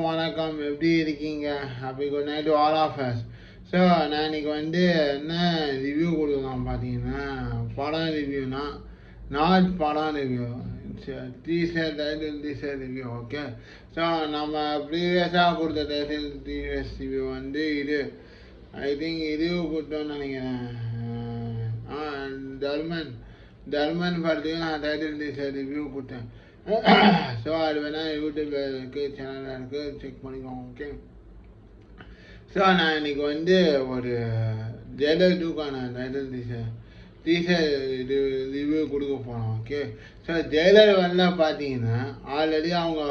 வணக்கம் எப்படி இருக்கீங்க? Happy good night to all of us. So நான் இன்னைக்கு என்ன ரிவ்யூ கொடுக்கலாம் பார்த்தீங்கன்னா, படம் ரிவ்யூனா நாட் படம் review, teaser title teaser review. Okay, so நம்ம ப்ரீவியஸாக கொடுத்த டைட்டில் டீசர் ரிவ்யூ இது ஐ திங்க் ரிவ்யூ கொடுத்தோன்னு நினைக்கிறேன். தர்மன் படத்துக்கு நான் டைட்டில் டீசர் ரிவ்யூ கொடுத்தேன். ஸோ அது வேணால் யூடியூப்பில் இருக்குது, சேனலில் இருக்குது, செக் பண்ணிக்கோங்க. ஓகே, ஸோ நான் இன்னைக்கு ஒரு ஜெயிலர் 2க்கான டைட்டில் டீசர் ரிவ்யூ கொடுக்க போனோம். ஓகே, ஸோ ஜெயிலர் பார்த்தீங்கன்னா ஆல்ரெடி அவங்க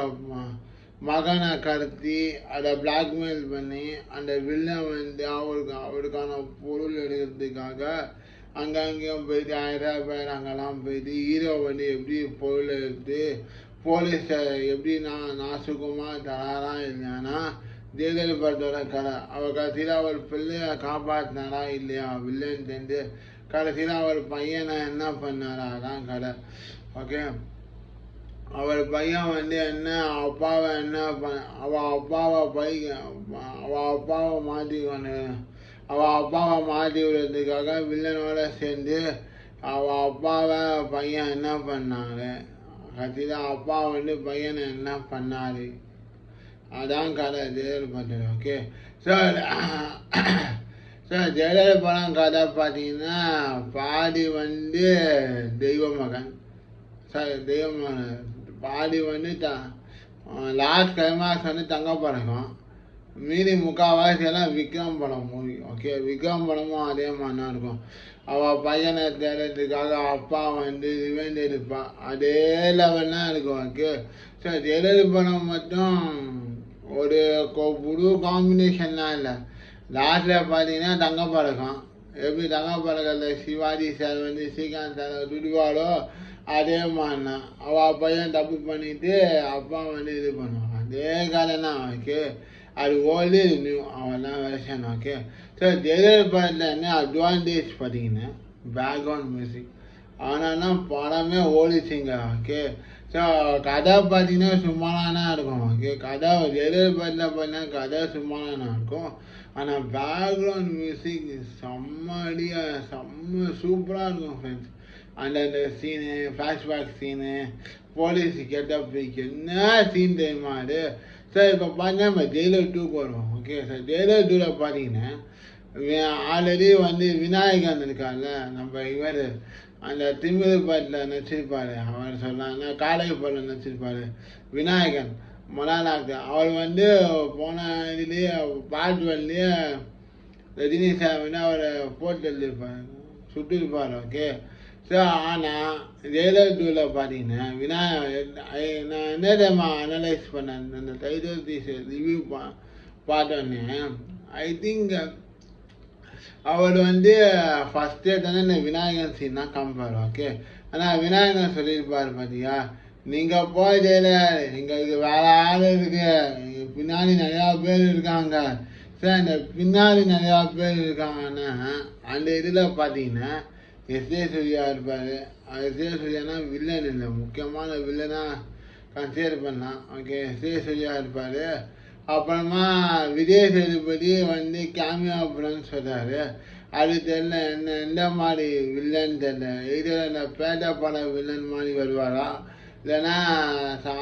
மகனை கடத்தி அதை பிளாக்மெயில் பண்ணி அந்த வில்லன் அவருக்கான பொருள் எடுக்கிறதுக்காக அங்கங்கேயும் போயிட்டு ஹைதராபாத் அங்கெல்லாம் போயிட்டு ஹீரோ எப்படி பொருள் எடுத்து போலீஸை எப்படி நாசுக்கமாக தராரா இல்லையானா ஜெயலலிதா படத்தோட கதை. அவர் கடைசியில் அவர் பிள்ளையை காப்பாற்றினாரா இல்லையா வில்லன் கடைசியில் அவர் பையனை என்ன பண்ணாரா அதான் கதை. ஓகே, அவர் பையன் என்ன அப்பாவை அவள் அப்பாவை மாற்றி விடுறதுக்காக வில்லனோட சேர்ந்து அவள் அப்பாவை பையன் என்ன பண்ணாரு, கடைசியில் அப்பா பையனை என்ன பண்ணாரு அதான் கதை ஜெயலலிதா படம். ஓகே, ஸோ ஜெயலலிதா படம் கதை பார்த்தீங்கன்னா பாதி தெய்வ மகன் பாதி லாஸ்ட் கிளைமாக்ஸ் தங்க படகம், மீதி முக்கால்வாசி எல்லாம் விக்ரம் படம் மூவி. ஓகே, விக்ரம் படமும் அதே மாதிரி தான் இருக்கும். அவள் பையனை தேடுறதுக்காக அப்பா ரிவெஞ்ச் எடுப்பான், அதே லெவல்லாம் இருக்கும். ஓகே, ஸோ ஜெயலலிதா படம் மட்டும் ஒரு புது காம்பினேஷன்லாம் இல்லை. லாஸ்ட்டில் பார்த்தீங்கன்னா தங்க படகம், எப்படி தங்க படகத்தில் சிவாஜி சார் ஸ்ரீகாந்த் சார் துடுவாளோ அதே மாதிரி தான் அவள் பையன் தப்பு பண்ணிவிட்டு அப்பா இது பண்ணுவான், அதே கதை தான். ஓகே, அது ஓல்டு நியூ அவெல்லாம் வெர்ஷன். ஓகே, ஸோ ஜெயலலிதா படத்தில் என்ன அட்வான்டேஜ் பார்த்தீங்கன்னா பேக்ரவுண்ட் மியூசிக், ஆனால் படமே ஓடிச்சிங்க. ஓகே, ஸோ கதை பார்த்தீங்கன்னா சும்மாதானா இருக்கும். ஓகே, கதை ஜெயலலிதா படத்தில் பார்த்தீங்கன்னா கதை சும்மாதானா இருக்கும், ஆனால் பேக்ரவுண்ட் மியூசிக் செம்ம சூப்பராக இருக்கும் ஃப்ரெண்ட்ஸ். அந்த scene, flashback scene, police getup, என்ன சீன் தெரியுமா அது. ஸோ இப்போ பார்த்தீங்கன்னா நம்ம ஜெயிலர் 2க்கு வருவோம். ஓகே, சார் ஜெயிலர் 2ல் பார்த்தீங்கன்னா ஆல்ரெடி விநாயகன் இருக்கார்ல, நம்ம இவர் அந்த திமிரு பாட்டில் நடிச்சிருப்பார், அவர் சொல்லலாம்னா காலை பாட்டில் நடிச்சிருப்பார் விநாயகன் மொனாலாக்கு. அவர் போன இதுலேயே பார்ட் 1லேயே ரஜினி சார் அவரை போட்டு எழுதியிருப்பார், சுட்டிருப்பார். ஓகே, ஸோ ஆனால் ஜெயலலிதா 2ல் பார்த்தீங்கன்னா நான் என்ன தெரியுமா அனலைஸ் பண்ணேன் அந்த டைட்டில் டீசர் ரிவ்யூ பார்த்தோன்னே, ஐ திங்க் அவர் ஃபஸ்ட்டே தானே இந்த விநாயகன் சீன் தான் காமிப்பார். ஓகே, ஆனால் விநாயகன் சொல்லியிருப்பார் பார்த்தியா, நீங்கள் போய் ஜெயலலிதா எங்களுக்கு வேறு ஆள் இருக்குது, பின்னாடி நிறையா பேர் இருக்காங்க. சார் இந்த பின்னாடி நிறையா பேர் இருக்காங்கன்னா அந்த இதில் பார்த்தீங்கன்னா எஸ்.ஏ. சூர்யா இருப்பார். எஸ்.ஏ. சூர்யானா வில்லன் இல்லை, முக்கியமான வில்லனாக கன்சிடர் பண்ணலாம். Okay, SA. சூர்யா இருப்பார். அப்புறமா விஜய் சேதுபதி கேமியா அப்படின்னு சொல்கிறாரு, அது தெரியல எந்த மாதிரி வில்லன் தெரியல. இதில் இந்த பேட்டை படம் வில்லன் மாதிரி வருவாரா இல்லைன்னா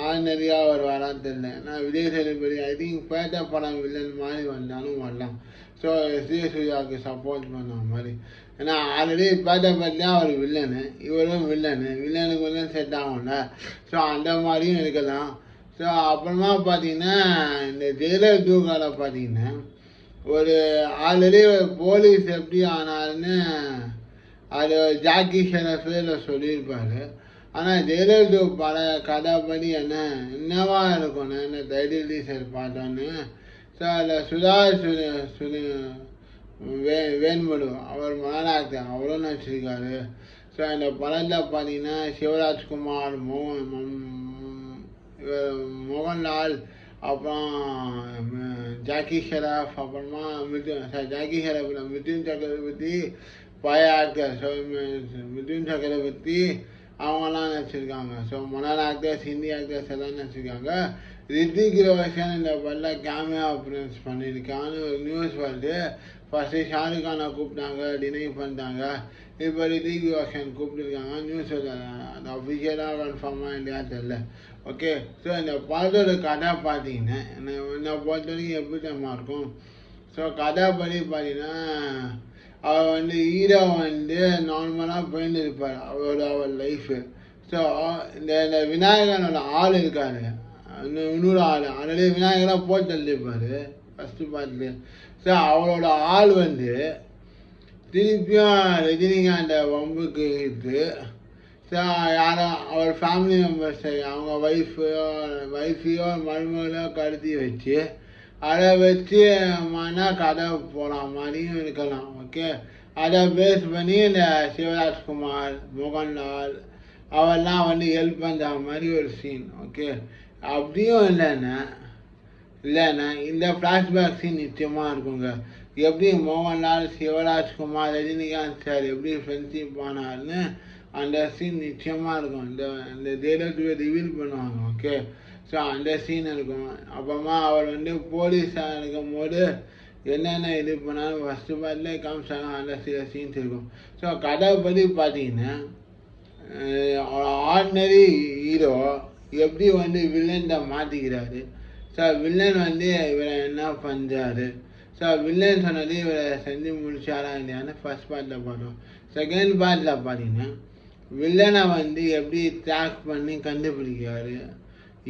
ஆர்டினரியாக வருவாரான்னு தெரியல. நான் விஜய் சேதுபதி ஐ திங்க் பேட்டை படம் வில்லன் மாதிரி வந்தாலும் வரலாம். So SA. சூர்யாவுக்கு சப்போர்ட் பண்ண மாதிரி, ஏன்னா ஆல்ரெடி பேட்டை படத்துலேயும் அவர் வில்லனு, இவரும் வில்லனுக்கு செட் ஆகும்ல. ஸோ அந்த மாதிரியும் இருக்கலாம். ஸோ அப்புறமா பார்த்தீங்கன்னா இந்த ஜெயிலர் 2க்கால பார்த்தீங்கன்னா ஒரு ஆல்ரெடி போலீஸ் எப்படி ஆனாருன்னு அது ஜாக்கி ஷெரஃபில் சொல்லியிருப்பார். ஆனால் ஜெயிலர் 2 கதைப்படி என்னவா இருக்கும்னு இந்த டைட்டில் டீசர் பார்த்தோன்னு. ஸோ அதில் சுதாஸ் வேண்முடு அவர் மகனாக அவரும் நடிச்சிருக்காரு. ஸோ இந்த படத்தில் பார்த்தீங்கன்னா சிவராஜ்குமார், மோகன்லால், அப்புறம் ஜாக்கி ஷெராஃப், அப்புறமா ஜாக்கி ஷெராஃப் மிதுன் சக்கரவர்த்தி பழைய ஆக்டர். ஸோ மிதுன் சக்கரவர்த்தி அவங்கெல்லாம் நடிச்சிருக்காங்க. ஸோ மலையாள ஆக்டர்ஸ், ஹிந்தி ஆக்டர்ஸ் எல்லாம் நடிச்சிருக்காங்க. ரித்திக் ரோஷன் இந்த படத்தில் கேமியா அப்பியரன்ஸ் பண்ணியிருக்கான்னு ஒரு நியூஸ் வருது. ஃபஸ்ட்டு ஷாருக் கானை கூப்பிட்டாங்க, டினை பண்ணிட்டாங்க. இப்போ ரித்திக் ரோஷன் கூப்பிட்டுருக்காங்க. நியூஸ் அது அஃபிஷியலாக கன்ஃபார்மாக இல்லையா தெரில. ஓகே, ஸோ இந்த படத்தோட கதை பார்த்தீங்கன்னா என்னை பொறுத்த வரைக்கும் எப்படி தெரியுமா இருக்கும். ஸோ கதை படி பார்த்தீங்கன்னா அவர் ஹீரோ நார்மலாக போயின்னு இருப்பார் அவர் லைஃபு. ஸோ இந்த விநாயகனோட ஆள் இருக்காரு, இன்னொரு ஆள் ஆல்ரெடி விநாயகராக போட்டு தள்ளிருப்பார் ஃபஸ்ட்டு பார்த்துட்டு. ஸோ அவரோட ஆள் திருப்பியும் ரஜினிகாந்த வம்புக்கு இருக்கு. ஸோ யாரும் அவர் ஃபேமிலி மெம்பர்ஸை அவங்க ஒய்ஃபையோ மருமகளோ கடத்தி வச்சு அதை வச்சு கதை போகிற மாதிரியும் இருக்கலாம். ஓகே, அதை பேஸ் பண்ணி இந்த சிவராஜ்குமார், மோகன்லால் அவெல்லாம் ஹெல்ப் பண்ணுற மாதிரி ஒரு சீன். ஓகே, அப்படியும் இல்லைன்னா இந்த ஃப்ளாஷ்பேக் சீன் நிச்சயமாக இருக்குங்க. எப்படி மோகன்லால், சிவராஜ்குமார், ரஜினிகாந்த் சார் எப்படி ஃப்ரெண்ட்ஷிப் ஆனார்னு அந்த சீன் நிச்சயமாக இருக்கும். இந்த டேரக்டரை ரிவீல் பண்ணுவாங்க. ஓகே, ஸோ அந்த சீன் இருக்கும். அப்புறமா அவர் போலீஸாக இருக்கும் போது என்னென்ன இது பண்ணாலும் ஃபஸ்ட்டு பார்ட்லேயே காமிச்சாங்க. அந்த சில சீன்ஸ் இருக்கும். ஸோ கதை படி பார்த்தீங்கன்னா ஆர்டினரி ஹீரோ எப்படி வில்லன்ட்ட மாற்றிக்கிறாரு. ஸோ வில்லன் இவரை என்ன பண்ணுறாரு. ஸோ வில்லன் சொன்னது இவரை செஞ்சு முடிச்சாரா இல்லையான்னு ஃபர்ஸ்ட் பார்ட்டில் பார்த்தோம். செகண்ட் பார்ட்டில் பார்த்தீங்கன்னா வில்லனை எப்படி ட்ராக் பண்ணி கண்டுபிடிக்கிறாரு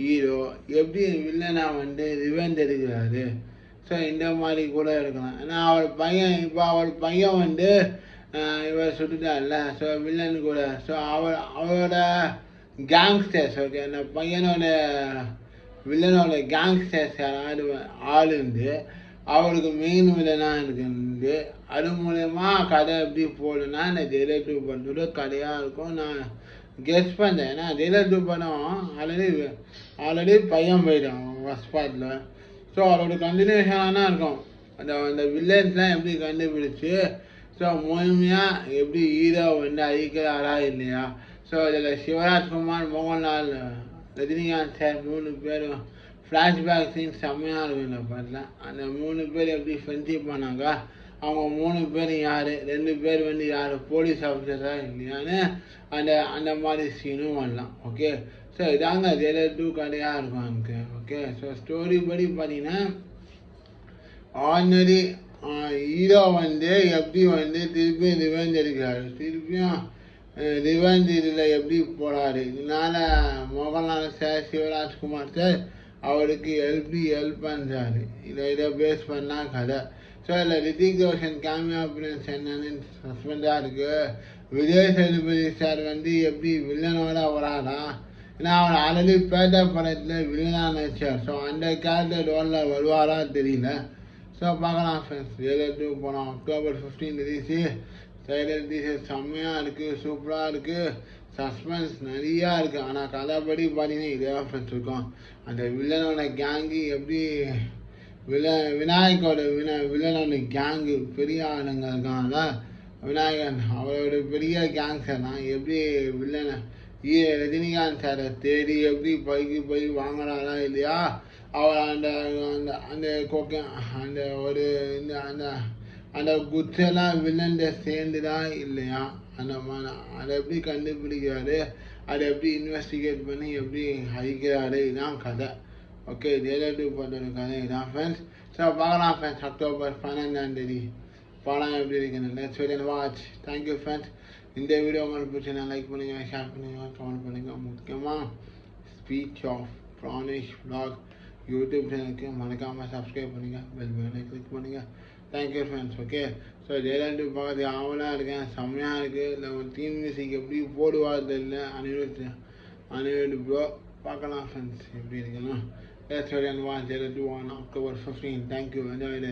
ஹீரோ, எப்படி வில்லனை ரிவெஞ்ச் எடுக்கிறாரு. ஸோ இந்த மாதிரி கூட இருக்கலாம். ஏன்னா அவர் பையன் இவர் சுட்டுட்டார்ல. ஸோ வில்லன் கூட ஸோ அவரோட கேங்ஸ்டர்ஸ். ஓகே, அந்த பையனோட வில்லனோட கேங்ஸ்டர்ஸ் யாராவது ஆள் அவருக்கு மெயின் வில்லனாக இருக்குது. அது மூலயமா கதை எப்படி போடுன்னா இந்த ஜெயிலர் 2 படத்தோட கதையாக இருக்கும் நான் கெஸ் பண்ணுறேன். ஏன்னா ஜெயிலர் 2 படம் ஆல்ரெடி பையன் போயிட்டான் ஃபஸ்ட் பார்ட்டில். ஸோ அவரோட கண்டினியூஷனாக இருக்கும். அந்த வில்லன்ஸ்லாம் எப்படி கண்டுபிடிச்சி ஸோ முழுமையாக எப்படி ஹீரோ அழிக்கிறாரா இல்லையா. ஸோ இதில் சிவராஜ்குமார், மோகன்லால், ரஜினிகாந்த் சார் 3 பேரும் ஃப்ளாஷ்பேக் சீன் செம்மையாக இருக்கும் இந்த படத்தில். அந்த 3 பேர் எப்படி ஃப்ரெண்ட்ஷிப் பண்ணாங்க, அவங்க 3 பேர் யார், 2 பேர் யார் போலீஸ் ஆஃபீஸரா இல்லையான்னு அந்த மாதிரி சீனும் வரலாம். ஓகே, ஸோ இதாங்க ஜெயிலர் 2 கதையாக இருக்கும் எனக்கு. ஓகே, ஸோ ஸ்டோரி படி பார்த்தீங்கன்னா ஆர்டினரி ஹீரோ எப்படி திருப்பி ரிவெஞ்ச் எடுக்கிறாரு, திருப்பியும் ரிவெஞ்ச் இதில் எப்படி போகிறாரு. இதனால மோகன்லால் சார், சிவராஜ்குமார் சார் அவருக்கு ஹெல்ப் பண்ணுறாரு. இதை பேஸ் பண்ணால் கதை. ஸோ இதில் ரித்திக் ரோஷன் கேமியா அப்பியரன்ஸ் என்னன்னு சஸ்பெண்டாக இருக்குது. விஜய் சேதுபதி சார் எப்படி வில்லனோட வராரா. ஏன்னா அவர் ஆல்ரெடி பேட்டா படத்தில் வில்லனாக நடிச்சார். ஸோ அந்த கேரக்டர் ரோலில் வருவாரா தெரியல. ஸோ பார்க்கலாம் ஃப்ரெண்ட்ஸ். ஜெயிலர் 2 போனோம் October 15 ரிலீஸு. ட்ரைலர் டீசர் செம்மையாக இருக்குது, சூப்பராக இருக்குது, சஸ்பென்ஸ் நிறையா இருக்குது. ஆனால் கதைப்படி பார்த்தீங்கன்னா இதே ஃப்ரெண்ட்ஸ் இருக்கும். அந்த வில்லனோட கேங்கு எப்படி விநாயகோட வில்லனோட கேங்கு பெரிய ஆளுங்க இருக்காங்களா, விநாயகன் அவரோட பெரிய கேங்ஸ்லாம் எப்படி வில்லனை ரஜினிகாந்த் சாரை தேடி எப்படி போய் வாங்குறாரா இல்லையா. அவர் அந்த அந்த அந்த கொக்க அந்த ஒரு இந்த அந்த அந்த குச்செல்லாம் வில்லன்ட சேர்ந்துதா இல்லையா, அதை எப்படி கண்டுபிடிக்கிறாரு, அதை எப்படி இன்வெஸ்டிகேட் பண்ணி எப்படி அழிக்கிறாரு, இதுதான் கதை. ஓகே, ஜெயிலர் 2 படத்தோட கதை இதான் ஃப்ரெண்ட்ஸ். ஸோ பார்க்கலாம் ஃப்ரெண்ட்ஸ். October 12 படம் எப்படி இருக்குன்னு let's wait and watch. Thank you friends. இந்த வீடியோ உங்களுக்கு பிடிச்சா லைக் பண்ணுங்கள், ஷேர் பண்ணுங்கள், கமெண்ட் பண்ணுங்கள். முக்கியமாக speech of Pranesh vlog YouTube சேனலுக்கு மறக்காமல் சப்ஸ்கிரைப் பண்ணுங்கள், பெல் பட்டனை கிளிக் பண்ணுங்கள். Thank you friends. Okay, so Jailer 2 பார்க்கறது ஆவலாக இருக்கேன், செம்மையாக இருக்குது. இல்லை தீம் மியூசிக் எப்படி போடுவார் தெரியல. அனிருத் ப்ரோ பார்க்கலாம் ஃப்ரெண்ட்ஸ் எப்படி இருக்குன்னா. Let's wait and watch Jailer 2 on October 15. Thank you. Enjoy it.